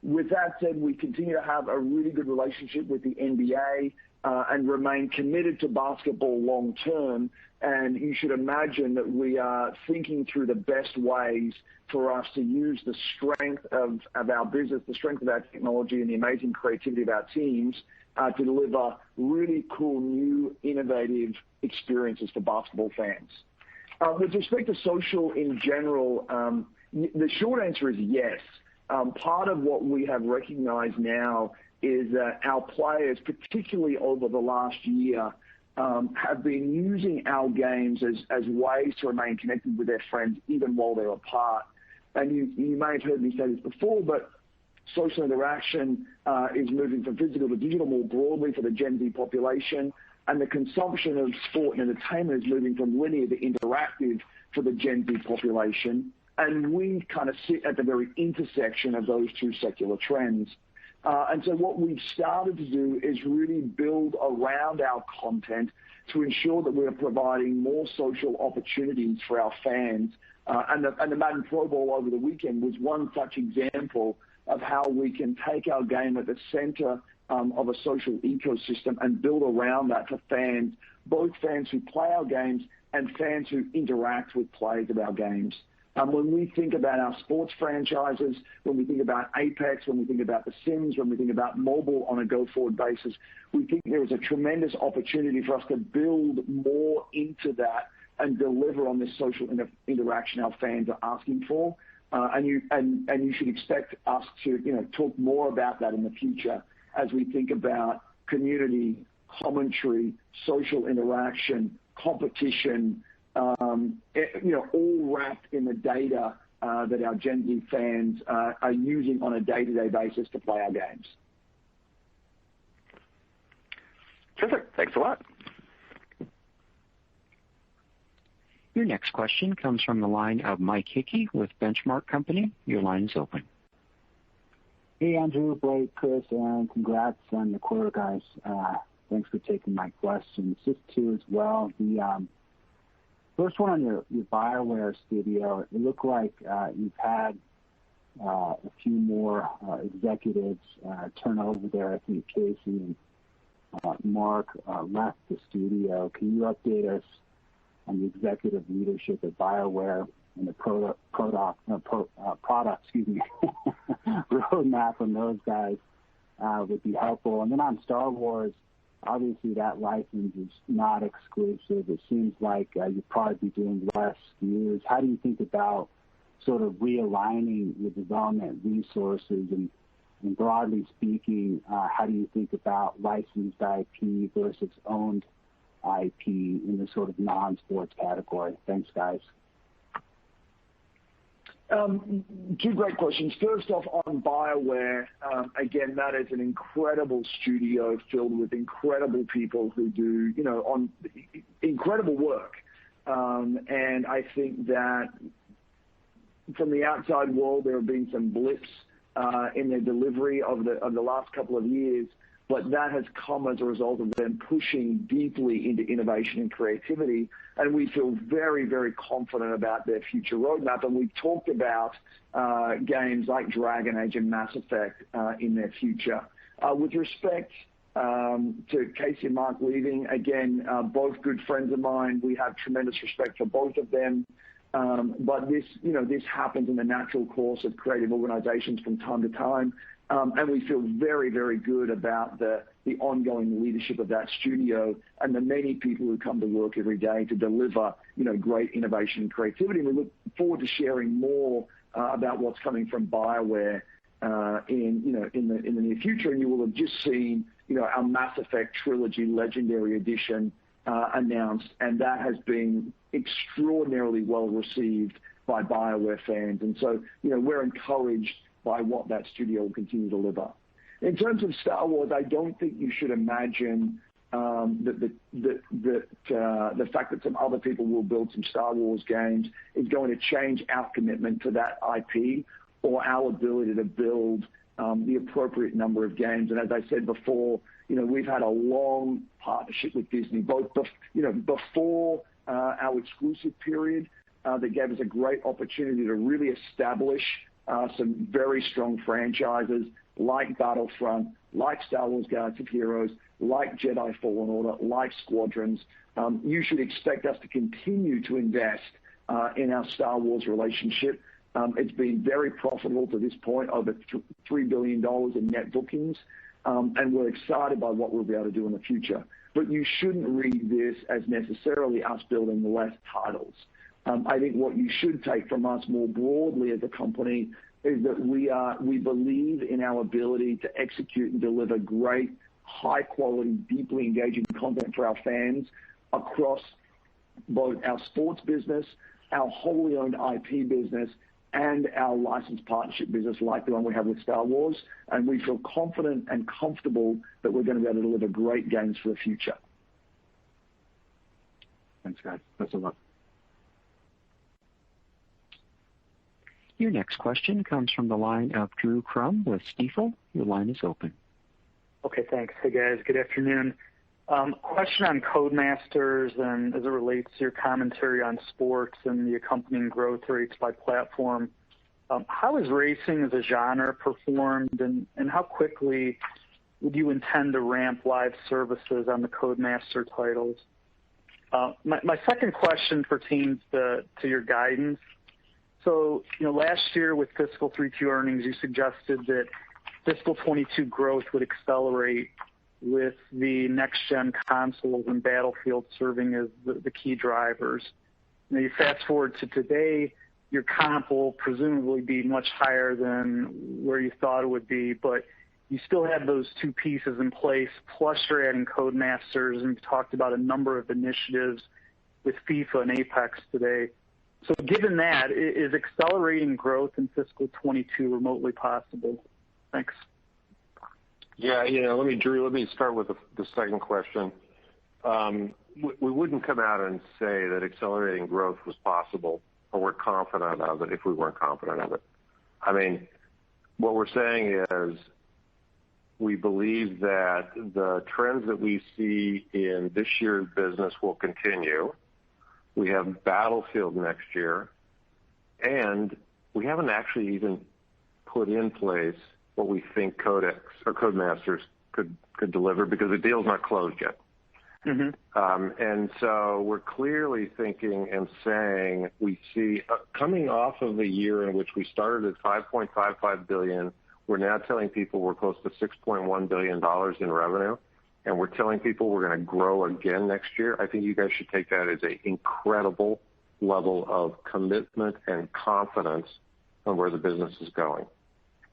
With that said, we continue to have a really good relationship with the NBA and remain committed to basketball long term. And you should imagine that we are thinking through the best ways for us to use the strength of our business, the strength of our technology, and the amazing creativity of our teams to deliver really cool, new, innovative experiences for basketball fans. With respect to social in general, the short answer is yes. Part of what we have recognized now is that our players, particularly over the last year, have been using our games as ways to remain connected with their friends even while they're apart. And you may have heard me say this before, but social interaction is moving from physical to digital more broadly for the Gen Z population, and the consumption of sport and entertainment is moving from linear to interactive for the Gen Z population. And we kind of sit at the very intersection of those two secular trends. And so what we've started to do is really build around our content to ensure that we're providing more social opportunities for our fans. And the Madden Pro Bowl over the weekend was one such example of how we can take our game at the center of a social ecosystem and build around that for fans, both fans who play our games and fans who interact with players of our games. When we think about our sports franchises, when we think about Apex, when we think about The Sims, when we think about mobile on a go-forward basis, we think there is a tremendous opportunity for us to build more into that and deliver on this social interaction our fans are asking for. And you should expect us to talk more about that in the future as we think about community, commentary, social interaction, competition, all wrapped in the data that our Gen Z fans are using on a day-to-day basis to play our games. Terrific. Thanks a lot. Your next question comes from the line of Mike Hickey with Benchmark Company. Your line is open. Hey, Andrew, Blake, Chris, Aaron, congrats on the quarter, guys. Thanks for taking my questions. Just two as well. The first one on your BioWare studio, it looked like you've had a few more executives turn over there. I think Casey and Mark left the studio. Can you update us on the executive leadership at BioWare and the product roadmap from those guys would be helpful. And then on Star Wars, obviously that license is not exclusive. It seems like you'd probably be doing less SKUs. How do you think about sort of realigning your development resources and broadly speaking, how do you think about licensed IP versus owned IP in the sort of non-sports category? Thanks, guys. Two great questions. First off, on BioWare, again, that is an incredible studio filled with incredible people who do, incredible work. And I think that from the outside world, there have been some blips in their delivery of the last couple of years, but that has come as a result of them pushing deeply into innovation and creativity, and we feel very, very confident about their future roadmap. And we've talked about games like Dragon Age and Mass Effect in their future. With respect to Casey and Mark leaving, again, both good friends of mine. We have tremendous respect for both of them. But this happens in the natural course of creative organizations from time to time. And we feel very, very good about the ongoing leadership of that studio and the many people who come to work every day to deliver, great innovation and creativity. And we look forward to sharing more about what's coming from BioWare in the near future. And you will have just seen, our Mass Effect Trilogy Legendary Edition announced, and that has been extraordinarily well received by BioWare fans. And so, we're encouraged by what that studio will continue to deliver. In terms of Star Wars, I don't think you should imagine that the fact that some other people will build some Star Wars games is going to change our commitment to that IP or our ability to build the appropriate number of games. And as I said before, we've had a long partnership with Disney, both before our exclusive period that gave us a great opportunity to really establish some very strong franchises like Battlefront, like Star Wars Galaxy of Heroes, like Jedi Fallen Order, like Squadrons. You should expect us to continue to invest in our Star Wars relationship. It's been very profitable to this point, over $3 billion in net bookings, and we're excited by what we'll be able to do in the future. But you shouldn't read this as necessarily us building less titles. I think what you should take from us more broadly as a company is that we believe in our ability to execute and deliver great, high quality, deeply engaging content for our fans across both our sports business, our wholly owned IP business, and our licensed partnership business like the one we have with Star Wars. And we feel confident and comfortable that we're going to be able to deliver great games for the future. Thanks, guys. Best of luck. Your next question comes from the line of Drew Crum with Stifel. Your line is open. Okay, thanks. Hey, guys. Good afternoon. Question on Codemasters and as it relates to your commentary on sports and the accompanying growth rates by platform. How has racing as a genre performed, and how quickly would you intend to ramp live services on the Codemaster titles? My second question pertains to your guidance. So, last year with fiscal 3Q earnings, you suggested that fiscal 22 growth would accelerate with the next-gen consoles and Battlefield serving as the key drivers. Now you fast forward to today, your comp will presumably be much higher than where you thought it would be, but you still have those two pieces in place, plus you're adding Codemasters, and you talked about a number of initiatives with FIFA and Apex today. So given that, is accelerating growth in fiscal 22 remotely possible? Thanks. Yeah, Drew, let me start with the second question. We wouldn't come out and say that accelerating growth was possible or we're confident of it if we weren't confident of it. I mean, what we're saying is we believe that the trends that we see in this year's business will continue. We have Battlefield next year, and we haven't actually even put in place what we think Codemasters could deliver because the deal's not closed yet. And so we're clearly thinking and saying we see coming off of the year in which we started at $5.55 billion, we're now telling people we're close to $6.1 billion in revenue, and we're telling people we're going to grow again next year. I think you guys should take that as an incredible level of commitment and confidence on where the business is going,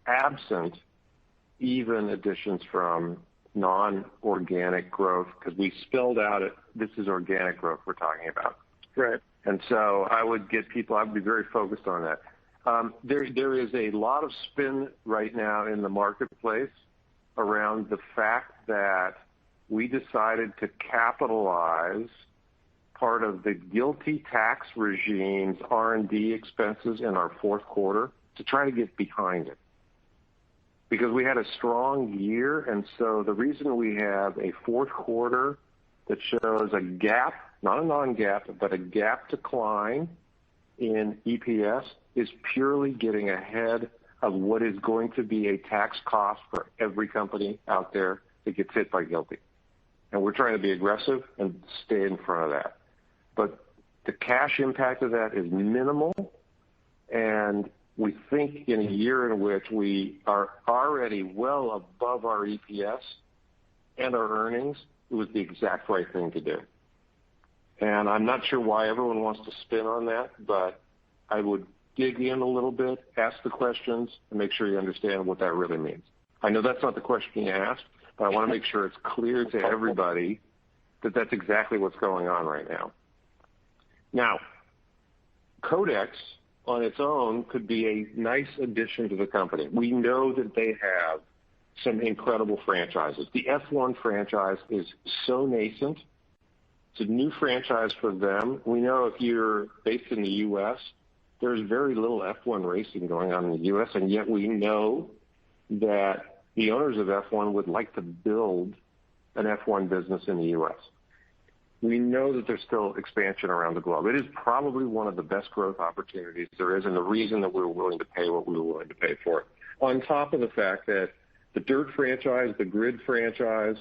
absent even additions from non-organic growth, because we spelled out this is organic growth we're talking about. Right. And so I would be very focused on that. There is a lot of spin right now in the marketplace around the fact that we decided to capitalize part of the GILTI tax regime's R&D expenses in our fourth quarter to try to get behind it. Because we had a strong year, and so the reason we have a fourth quarter that shows a gap, not a non-GAAP, but a gap decline in EPS is purely getting ahead of what is going to be a tax cost for every company out there that gets hit by GILTI. And we're trying to be aggressive and stay in front of that. But the cash impact of that is minimal, and we think in a year in which we are already well above our EPS and our earnings, it was the exact right thing to do. And I'm not sure why everyone wants to spin on that, but I would dig in a little bit, ask the questions, and make sure you understand what that really means. I know that's not the question you asked, but I want to make sure it's clear to everybody that that's exactly what's going on right now. Now, Codex on its own could be a nice addition to the company. We know that they have some incredible franchises. The F1 franchise is so nascent. It's a new franchise for them. We know if you're based in the U.S., there's very little F1 racing going on in the U.S., and yet we know that the owners of F1 would like to build an F1 business in the U.S. We know that there's still expansion around the globe. It is probably one of the best growth opportunities there is, and the reason that we were willing to pay what we were willing to pay for it. On top of the fact that the Dirt franchise, the Grid franchise,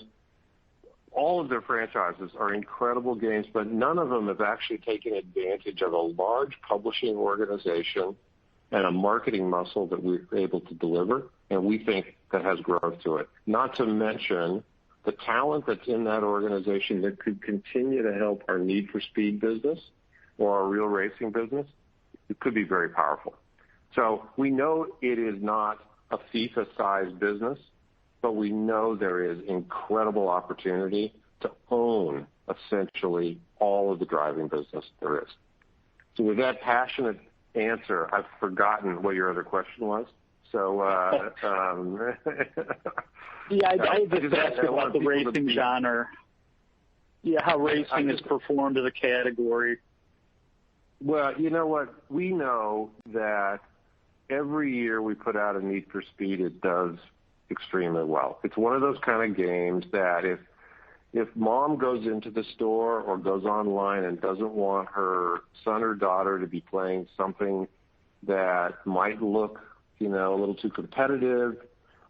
all of their franchises are incredible games, but none of them have actually taken advantage of a large publishing organization and a marketing muscle that we're able to deliver, and we think that has growth to it. Not to mention the talent that's in that organization that could continue to help our Need for Speed business or our real racing business. It could be very powerful. So we know it is not a FIFA-sized business, but we know there is incredible opportunity to own essentially all of the driving business there is. So with that passionate answer, I've forgotten what your other question was. So, yeah, I just asked about the racing genre. Yeah, how racing has performed as a category. Well, you know what? We know that every year we put out a Need for Speed, it does extremely well. It's one of those kind of games that if mom goes into the store or goes online and doesn't want her son or daughter to be playing something that might look, a little too competitive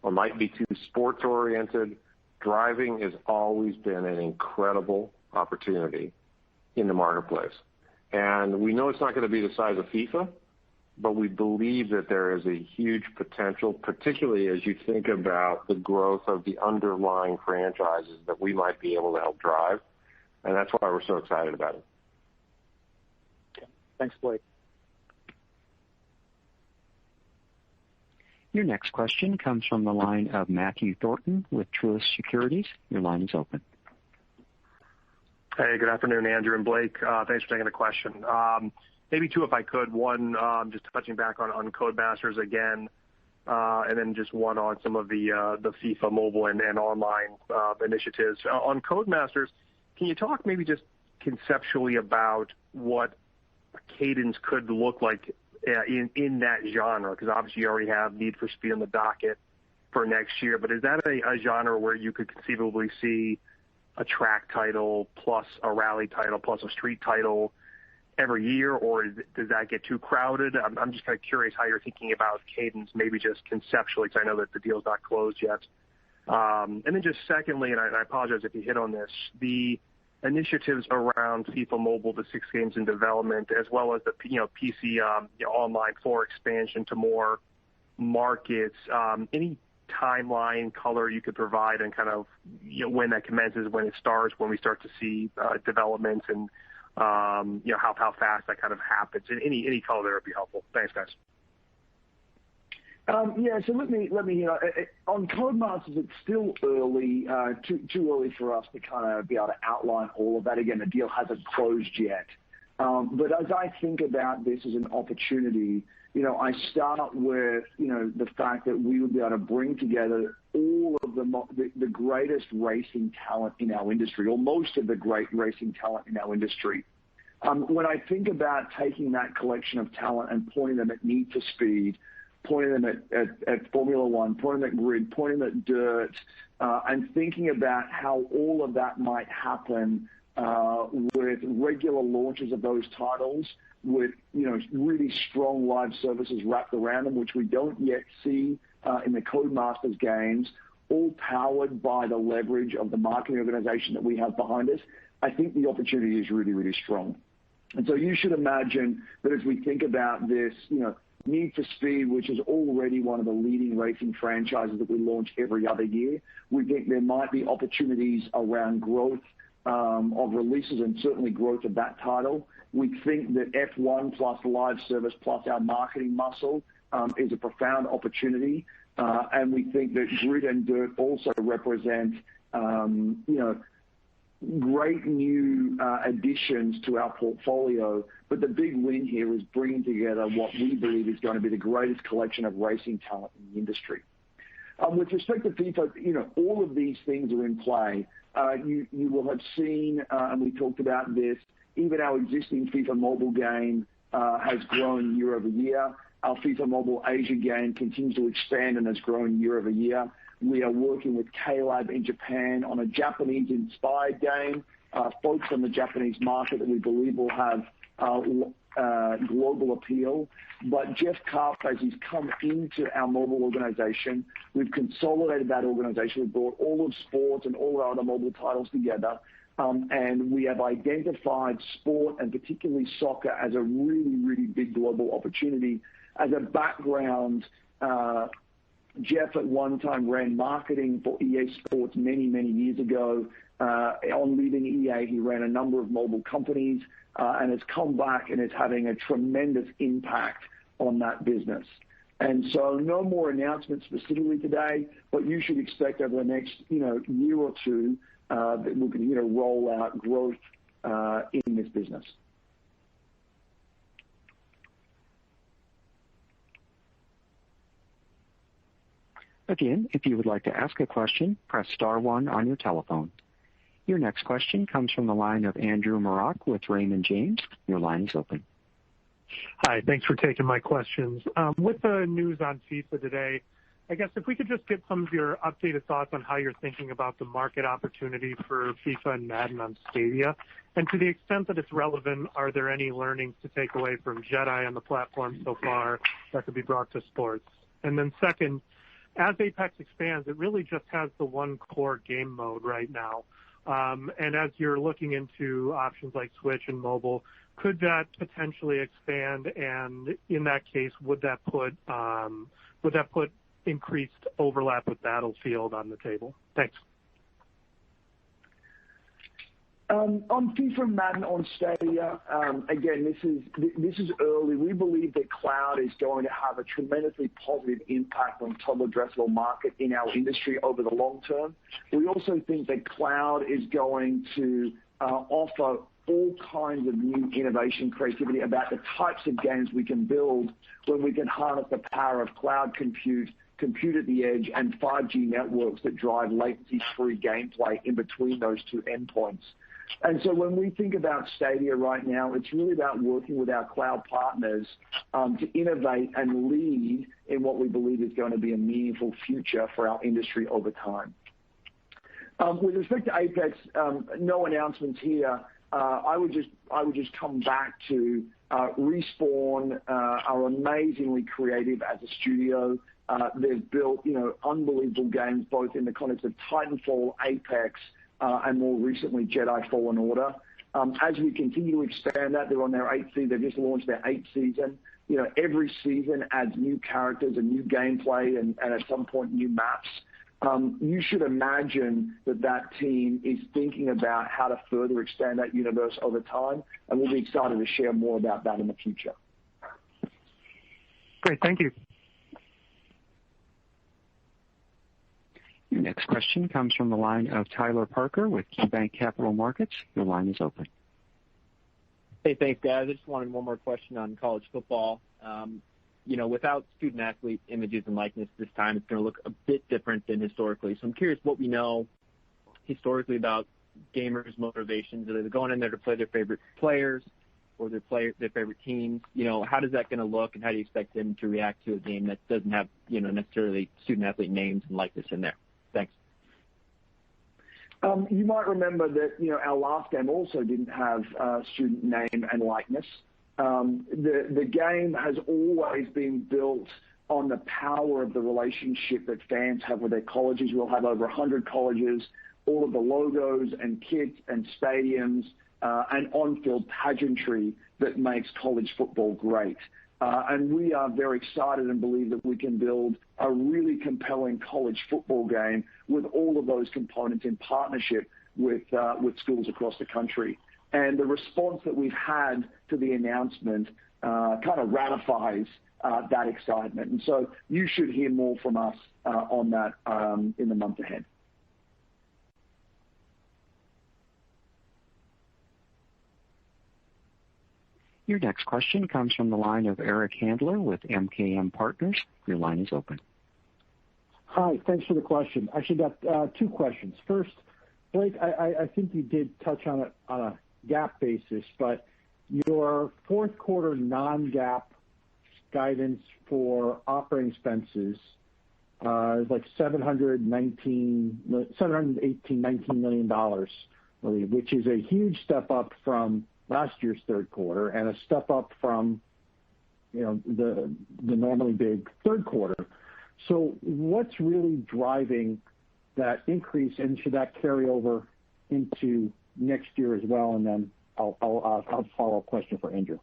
or might be too sports oriented, driving has always been an incredible opportunity in the marketplace. And we know it's not going to be the size of FIFA, but we believe that there is a huge potential, particularly as you think about the growth of the underlying franchises that we might be able to help drive. And that's why we're so excited about it. Okay. Thanks, Blake. Your next question comes from the line of Matthew Thornton with Truist Securities. Your line is open. Hey, good afternoon, Andrew and Blake. Thanks for taking the question. Maybe two, if I could. One, just touching back on Codemasters again, and then just one on some of the FIFA mobile and online initiatives. On Codemasters, can you talk maybe just conceptually about what a cadence could look like in that genre? Because obviously you already have Need for Speed on the docket for next year, but is that a genre where you could conceivably see a track title plus a rally title plus a street title every year, or does that get too crowded? I'm just kind of curious how you're thinking about cadence, maybe just conceptually, because I know that the deal's not closed yet. And then just secondly, and I apologize if you hit on this, the initiatives around FIFA Mobile, the 6 games in development, as well as the PC Online 4 expansion to more markets. Any timeline color you could provide and kind of when that commences, when it starts, when we start to see developments, and how fast that kind of happens? And any color there would be helpful. Thanks, guys. Yeah, so let me on Codemasters, it's still early, too early for us to kind of be able to outline all of that. Again, the deal hasn't closed yet. But as I think about this as an opportunity, I start with the fact that we would be able to bring together all of the greatest racing talent in our industry, or most of the great racing talent in our industry. When I think about taking that collection of talent and pointing them at Need for Speed, pointing them at Formula One, pointing them at Grid, pointing them at Dirt, and thinking about how all of that might happen with regular launches of those titles, with really strong live services wrapped around them, which we don't yet see in the Codemasters games, all powered by the leverage of the marketing organization that we have behind us. I think the opportunity is really, really strong. And so you should imagine that as we think about this, Need for Speed, which is already one of the leading racing franchises that we launch every other year, we think there might be opportunities around growth of releases and certainly growth of that title. We think that F1 plus live service plus our marketing muscle is a profound opportunity. And we think that Grid and Dirt also represent, great new additions to our portfolio. But the big win here is bringing together what we believe is going to be the greatest collection of racing talent in the industry. With respect to FIFA, all of these things are in play. You will have seen, and we talked about this, even our existing FIFA Mobile game has grown year over year. Our FIFA Mobile Asia game continues to expand and has grown year over year. We are working with K-Lab in Japan on a Japanese-inspired game, focused on the Japanese market that we believe will have global appeal. But Jeff Karp, as he's come into our mobile organization, we've consolidated that organization. We've brought all of sports and all our other mobile titles together. And we have identified sport, and particularly soccer, as a really, really big global opportunity. As a background, Jeff at one time ran marketing for EA Sports many, many years ago. On leaving EA, he ran a number of mobile companies and has come back and is having a tremendous impact on that business. And so no more announcements specifically today, but you should expect over the next year or two that we're going to roll out growth in this business. Again, if you would like to ask a question, press star one on your telephone. Your next question comes from the line of Andrew Marok with Raymond James. Your line is open. Hi, thanks for taking my questions. With the news on FIFA today, I guess if we could just get some of your updated thoughts on how you're thinking about the market opportunity for FIFA and Madden on Stadia. And to the extent that it's relevant, are there any learnings to take away from Jedi on the platform so far that could be brought to sports? And then second, as Apex expands, it really just has the one core game mode right now. And as you're looking into options like Switch and mobile, could that potentially expand? And in that case, would that put increased overlap with Battlefield on the table? Thanks. On FIFA and Madden on Stadia, again, this is early. We believe that cloud is going to have a tremendously positive impact on total addressable market in our industry over the long term. We also think that cloud is going to offer all kinds of new innovation, creativity about the types of games we can build when we can harness the power of cloud compute at the edge, and 5G networks that drive latency-free gameplay in between those two endpoints. And so when we think about Stadia right now, it's really about working with our cloud partners to innovate and lead in what we believe is going to be a meaningful future for our industry over time. With respect to Apex, no announcements here. I would just come back to Respawn are amazingly creative as a studio. They've built, unbelievable games both in the context of Titanfall, Apex, and more recently Jedi Fallen Order. As we continue to expand that, they're on their 8th season. They've just launched their 8th season. Every season adds new characters and new gameplay and at some point new maps. You should imagine that team is thinking about how to further expand that universe over time, and we'll be excited to share more about that in the future. Great, thank you. Your next question comes from the line of Tyler Parker with KeyBanc Capital Markets. Your line is open. Hey, thanks, guys. I just wanted one more question on college football. Without student-athlete images and likeness this time, it's going to look a bit different than historically. So I'm curious what we know historically about gamers' motivations. Are they going in there to play their favorite players or their favorite teams? How does that going to look, and how do you expect them to react to a game that doesn't have, necessarily student-athlete names and likeness in there? Thanks. You might remember that, our last game also didn't have student name and likeness. The game has always been built on the power of the relationship that fans have with their colleges. We'll have over 100 colleges, all of the logos and kits and stadiums and on-field pageantry that makes college football great. And we are very excited and believe that we can build a really compelling college football game with all of those components in partnership with schools across the country. And the response that we've had to the announcement kind of ratifies that excitement. And so you should hear more from us on that in the month ahead. Your next question comes from the line of Eric Handler with MKM Partners. Your line is open. Hi, thanks for the question. Actually got two questions. First, Blake, I think you did touch on it on a GAAP basis, but your fourth quarter non-GAAP guidance for operating expenses is like $19 million, which is a huge step up from last year's third quarter and a step up from the normally big third quarter. So what's really driving that increase, and should that carry over into next year as well? And then I'll follow up question for Andrew.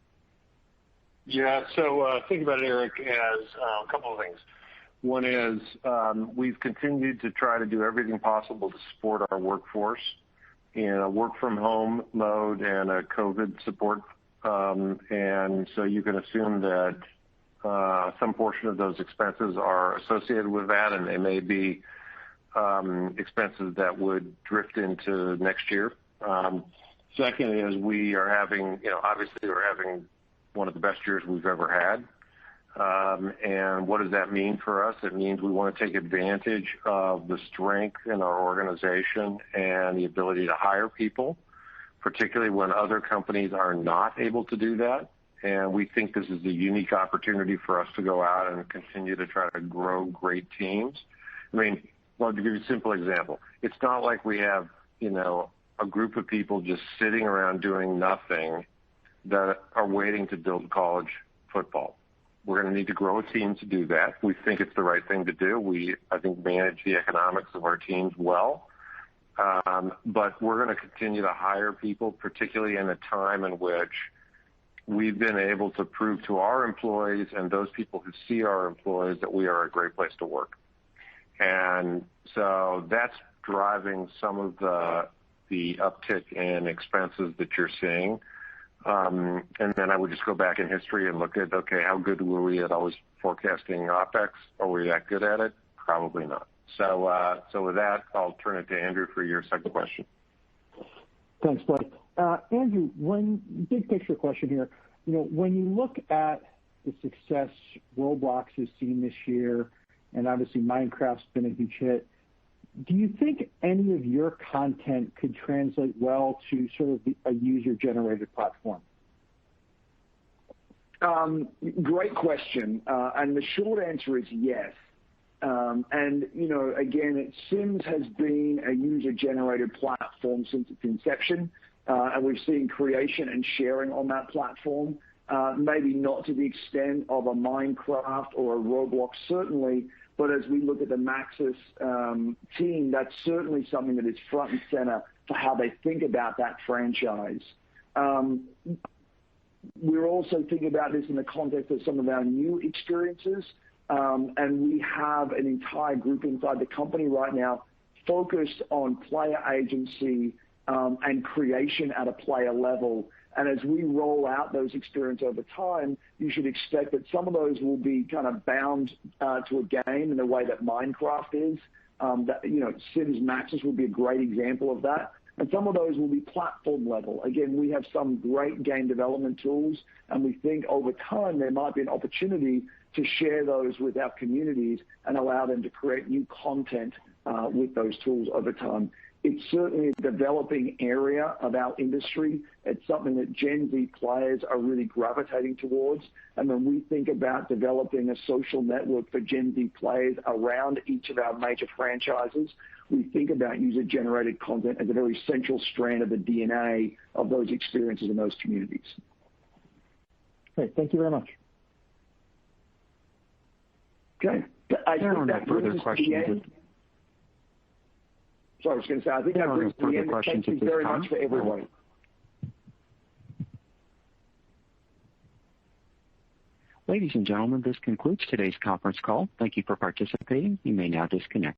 Yeah, so think about it, Eric, as a couple of things. One is we've continued to try to do everything possible to support our workforce in a work-from-home mode and a COVID support. And so you can assume that some portion of those expenses are associated with that, and they may be expenses that would drift into next year. Second is we are having, obviously we're having one of the best years we've ever had. And what does that mean for us? It means we want to take advantage of the strength in our organization and the ability to hire people, particularly when other companies are not able to do that. And we think this is a unique opportunity for us to go out and continue to try to grow great teams. Well, to give you a simple example, it's not like we have, a group of people just sitting around doing nothing that are waiting to build college football. We're going to need to grow a team to do that. We think it's the right thing to do. We, I think, manage the economics of our teams well. But we're going to continue to hire people, particularly in a time in which we've been able to prove to our employees and those people who see our employees that we are a great place to work. And so that's driving some of the uptick in expenses that you're seeing. And then I would just go back in history and look at, okay, how good were we at always forecasting OPEX? Are we that good at it? Probably not. So with that, I'll turn it to Andrew for your second question. Thanks, Blake. Andrew, big picture question here. When you look at the success Roblox has seen this year, and obviously Minecraft's been a huge hit, do you think any of your content could translate well to sort of a user-generated platform? Great question. And the short answer is yes. And, again, Sims has been a user-generated platform since its inception. And we've seen creation and sharing on that platform. Maybe not to the extent of a Minecraft or a Roblox, certainly, but as we look at the Maxis team, that's certainly something that is front and center for how they think about that franchise. We're also thinking about this in the context of some of our new experiences, and we have an entire group inside the company right now focused on player agency and creation at a player level. And as we roll out those experiences over time, you should expect that some of those will be kind of bound to a game in the way that Minecraft is. Sims Maxis will be a great example of that. And some of those will be platform level. Again, we have some great game development tools, and we think over time there might be an opportunity to share those with our communities and allow them to create new content with those tools over time. It's certainly a developing area of our industry. It's something that Gen Z players are really gravitating towards. And when we think about developing a social network for Gen Z players around each of our major franchises, we think about user-generated content as a very central strand of the DNA of those experiences in those communities. Great. Thank you very much. Okay. There are no further questions. Sorry, I was going to say, I think that brings to the end. Thank you very much for everybody. Ladies and gentlemen, this concludes today's conference call. Thank you for participating. You may now disconnect.